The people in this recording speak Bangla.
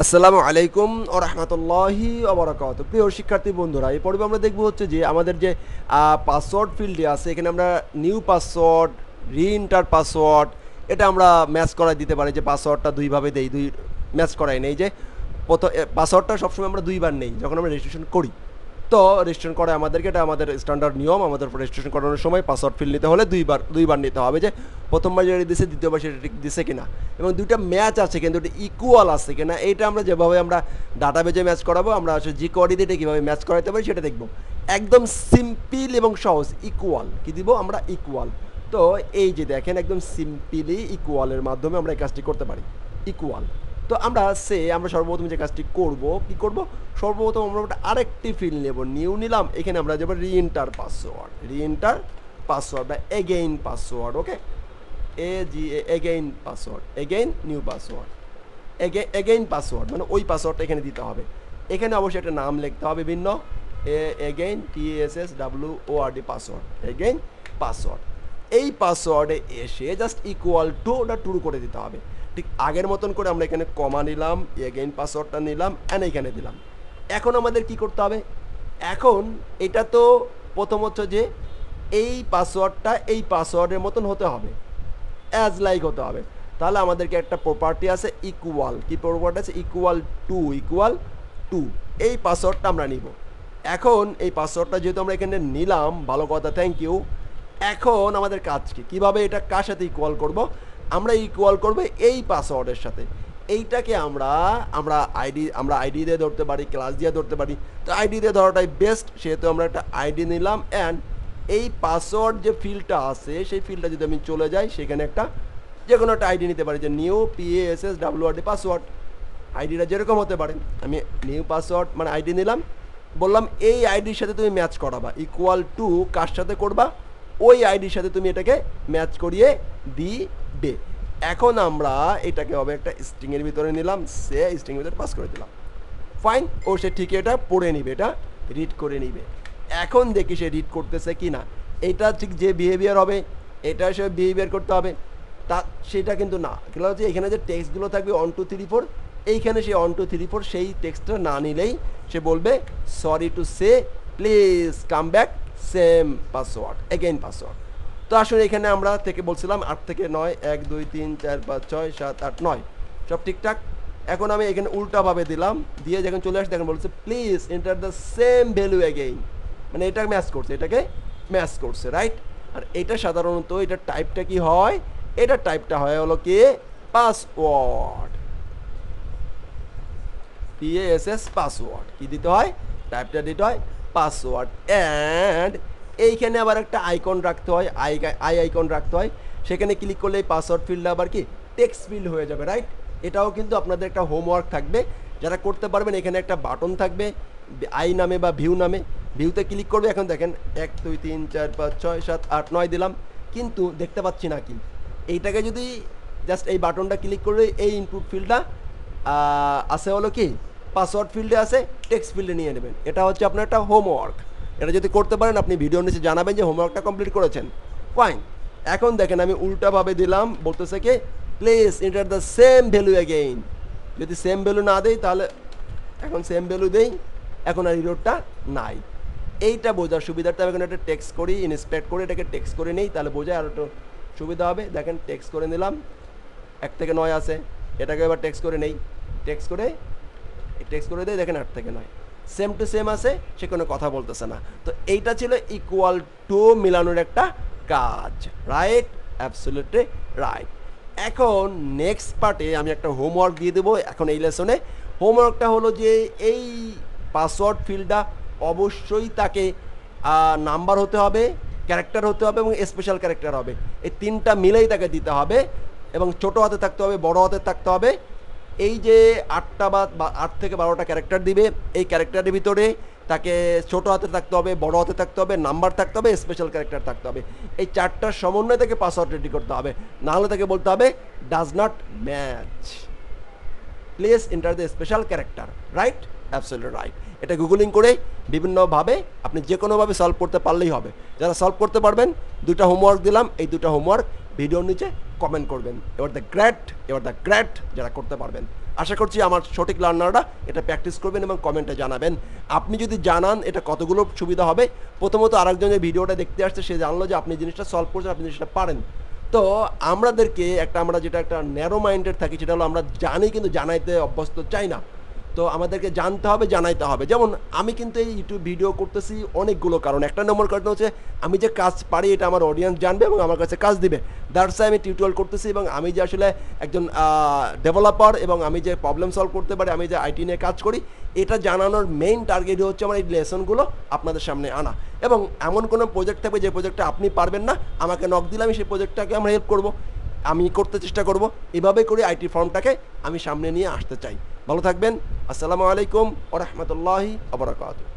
আসসালামু আলাইকুম ও রহমতুল্লাহি ওয়া বারাকাতুহু। প্রিয় শিক্ষার্থী বন্ধুরা, এই পর্বে আমরা দেখব হচ্ছে যে আমাদের যে পাসওয়ার্ড ফিল্ডে আছে, এখানে আমরা নিউ পাসওয়ার্ড, রিএন্টার পাসওয়ার্ড, এটা আমরা ম্যাচ করাই দিতে পারি। যে পাসওয়ার্ডটা দুইভাবে দেই, দুই ম্যাচ করাই নেই। যে প্রথম পাসওয়ার্ডটা সবসময় আমরা দুইবার নেই যখন আমরা রেজিস্ট্রেশন করি। তো রেজিস্ট্রেশন করে আমাদেরকে, এটা আমাদের স্ট্যান্ডার্ড নিয়ম। আমাদের রেজিস্ট্রেশন করানোর সময় পাসওয়ার্ড ফিল্ড নিতে হলে দুইবার নিতে হবে। যে প্রথমবার যেটা দিছে দ্বিতীয়বার সেটা ঠিক দিছে কিনা, এবং দুইটা ম্যাচ আছে কিন্তু এটা ইকুয়াল আছে কিনা, এইটা আমরা যেভাবে আমরা ডাটাবেজে ম্যাচ করাবো, আমরা আসলে jQuery দিয়ে কীভাবে ম্যাচ করাতে পারি সেটা দেখব। একদম সিম্পল এবং সহজ। ইকুয়াল কি দিব আমরা? ইকুয়াল। তো এই যে দেখেন, একদম সিম্পলি ইকুয়ালের মাধ্যমে আমরা এই কাজটি করতে পারি। ইকুয়াল। তো আমরা সর্বপ্রথম যে কাজটি করব, কি করব, সর্বপ্রথম আমরা আরেকটি ফিল্ড নেব। নিউ নিলাম, এখানে আমরা যাবো রিএন্টার পাসওয়ার্ড বা again password. Okay, again password, again new password, again password মানে ওই পাসওয়ার্ডটা এখানে দিতে হবে। এখানে অবশ্যই একটা নাম লিখতে হবে বিভিন্ন, again TASSWORD password, again password. এই পাসওয়ার্ডে এসে জাস্ট ইকুয়াল টু ওটা ট্রু করে দিতে হবে। ঠিক আগের মতন করে আমরা এখানে কমা নিলাম, এগেইন পাসওয়ার্ডটা নিলাম, অ্যান্ড এখানে দিলাম। এখন আমাদের কি করতে হবে? এখন এটা তো প্রথম হচ্ছে যে এই পাসওয়ার্ডটা এই পাসওয়ার্ডের মতন হতে হবে, অ্যাজ লাইক হতে হবে। তাহলে আমাদেরকে একটা প্রপার্টি আছে ইকুয়াল। কি প্রপার্টি আছে? Equal to. এই পাসওয়ার্ডটা আমরা নিব। এখন এই পাসওয়ার্ডটা যেহেতু আমরা এখানে নিলাম, ভালো কথা, থ্যাংক ইউ। এখন আমাদের কাজ কি? কীভাবে এটা কার সাথে ইকুয়াল করব? আমরা ইকুয়াল করব এই পাসওয়ার্ডের সাথে। এইটাকে আমরা আইডি দিয়ে ধরতে পারি, ক্লাস দিয়ে ধরতে পারি। তো আইডি দিয়ে ধরাটাই বেস্ট, সেহেতু আমরা একটা আইডি নিলাম। অ্যান্ড এই পাসওয়ার্ড যে ফিল্ডটা আছে, সেই ফিল্ডটা যদি আমি চলে যাই, সেখানে একটা যে কোনো একটা আইডি নিতে পারি। যে নিউ PASSWORD পাসওয়ার্ড, আইডিটা যেরকম হতে পারে। আমি নিউ পাসওয়ার্ড মানে আইডি নিলাম, বললাম এই আইডির সাথে তুমি ম্যাচ করাবা। ইকুয়াল টু কার সাথে করবা? ওই আইডির সাথে তুমি এটাকে ম্যাচ করিয়ে দিবে। এখন আমরা এটাকে হবে একটা স্ট্রিংয়ের ভিতরে নিলাম, সে স্ট্রিংয়ের ভিতরে পাস করে দিলাম। ফাইন, ও সে ঠিকই এটা পড়ে নিবে, এটা রিড করে নিবে। এখন দেখি সে রিড করতেছে কি না। এটা ঠিক যে বিহেভিয়ার হবে, এটা সে বিহেভিয়ার করতে হবে, তা সেটা কিন্তু না। কেন হচ্ছে এখানে যে টেক্সটগুলো থাকবে 1 2 3 4, এইখানে সে 1 2 3 4 সেই টেক্সটটা না নিলেই সে বলবে sorry to say please come back same password, again password. তো আসলে এখানে আমরা থেকে বলছিলাম 8 থেকে 9, 1 2 3 4 5 6 7 8 9 সব ঠিকঠাক। এখন আমি এখানে উল্টাভাবে দিলাম, দিয়ে যখন চলে আসছে এখন বলছে please enter the same value again, মানে এটা ম্যাচ করছে, এটাকে ম্যাচ করছে, রাইট। আর এটা সাধারণত এটার টাইপটা কি হয়? এটার টাইপটা হয় হলো কি পাসওয়ার্ড, PASS পাসওয়ার্ড। কি দিতে হয়? টাইপটা দিতে হয় পাসওয়ার্ড। অ্যান্ড এইখানে আবার একটা আইকন রাখতে হয়, আইকন রাখতে হয়। সেখানে ক্লিক করলে এই পাসওয়ার্ড ফিল্ডটা আবার কি টেক্সট ফিল্ড হয়ে যাবে, রাইট। এটাও কিন্তু আপনাদের একটা হোমওয়ার্ক থাকবে, যারা করতে পারবেন। এখানে একটা বাটন থাকবে আই নামে বা ভিউ নামে, ভিউতে ক্লিক করবে। এখন দেখেন 1 2 3 4 5 6 7 8 9 দিলাম, কিন্তু দেখতে পাচ্ছি না কি। এইটাকে যদি জাস্ট এই বাটনটা ক্লিক করলে এই ইনপুট ফিল্ডটা আছে হলো কি পাসওয়ার্ড ফিল্ডে আছে, টেক্সট ফিল্ডে নিয়ে নেবেন। এটা হচ্ছে আপনার একটা হোমওয়ার্ক। এটা যদি করতে পারেন, আপনি ভিডিওর নিচে জানাবেন যে হোমওয়ার্কটা কমপ্লিট করেছেন। ফাইন। এখন দেখেন আমি উল্টাভাবে দিলাম, বলতেছে কি please enter the same value again. যদি সেম ভ্যালু না দেই, তাহলে এখন সেম ভ্যালু দেই, এখন আর ইরোরটা নাই। এইটা বোঝার সুবিধাটা আমি এখন একটা টেক্সট করি, ইন্সপেক্ট করে এটাকে টেক্সট করে নিই, তাহলে বোঝায় আর একটু সুবিধা হবে। দেখেন টেক্সট করে নিলাম, 1 থেকে 9 আছে, এটাকে এবার টেক্সট করে নেই, টেক্সট করে দেয়, দেখেন 8 থেকে 9 সেম টু সেম আছে, সে কোনো কথা বলতেছে না। তো এইটা ছিল ইকুয়াল টু মিলানোর একটা কাজ, রাইট, অ্যাবসলিউটলি রাইট। এখন নেক্সট পার্টে আমি একটা হোমওয়ার্ক দিয়ে দেবো। এখন এই লেসনে হোমওয়ার্কটা হলো যে এই পাসওয়ার্ড ফিল্ডটা অবশ্যই তাকে নাম্বার হতে হবে, ক্যারেক্টার হতে হবে এবং স্পেশাল ক্যারেক্টার হবে। এই তিনটা মিলেই তাকে দিতে হবে, এবং ছোটো হাতে থাকতে হবে, বড় হাতে থাকতে হবে। এই যে 8 থেকে 12টা ক্যারেক্টার দিবে, এই ক্যারেক্টারের ভিতরে তাকে ছোটো হাতে থাকতে হবে, বড় হাতে থাকতে হবে, নাম্বার থাকতে হবে, স্পেশাল ক্যারেক্টার থাকতে হবে। এই 4টার সমন্বয়ে তাকে পাসওয়ার্ড রেডি করতে হবে। নাহলে তাকে বলতে হবে does not match, please enter the special character, right, absolutely right. এটা গুগলিং করে বিভিন্নভাবে আপনি যে কোনোভাবে সলভ করতে পারলেই হবে। যারা সলভ করতে পারবেন, 2টা হোমওয়ার্ক দিলাম, এই 2টা হোমওয়ার্ক ভিডিওর নিচে কমেন্ট করবেন। এবার দ্য গ্রেট যারা করতে পারবেন। আশা করছি আমার সঠিক লার্নাররা এটা প্র্যাকটিস করবেন এবং কমেন্টে জানাবেন। আপনি যদি জানান এটা কতগুলো সুবিধা হবে, প্রথমত আরেকজন যে ভিডিওটা দেখতে আসছে সে জানলো যে আপনি জিনিসটা সলভ করছেন, আপনি জিনিসটা পারেন। তো আমাদেরকে আমরা যেটা একটা ন্যারো মাইন্ডেড থাকি সেটা হলো আমরা জানি কিন্তু জানাইতে অভ্যস্ত চাই না। তো আমাদেরকে জানতে হবে, জানাইতে হবে। যেমন আমি কিন্তু এই ইউটিউব ভিডিও করতেছি অনেকগুলো কারণ। একটা নম্বর কারণ হচ্ছে আমি যে কাজ পারি এটা আমার অডিয়েন্স জানবে এবং আমার কাছে কাজ দিবে। দ্যাটস ওয়াই আমি টিউটোরিয়াল করতেছি এবং আমি যে আসলে একজন ডেভেলপার এবং আমি যে প্রবলেম সলভ করতে পারি, আমি যে আইটি নিয়ে কাজ করি, এটা জানানোর মেইন টার্গেট হচ্ছে আমার এই লেসনগুলো আপনাদের সামনে আনা। এবং এমন কোনো প্রজেক্ট থাকবে যে প্রজেক্টটা আপনি পারবেন না, আমাকে নক দিলে আমি সেই প্রজেক্টটাকে আমরা হেল্প করব, আমি করতে চেষ্টা করব। এভাবে করে আইটি ফর্মটাকে আমি সামনে নিয়ে আসতে চাই। ভালো থাকবেন। আসসালামু আলাইকুম ওয়া রাহমাতুল্লাহি ওয়া বারাকাতুহু।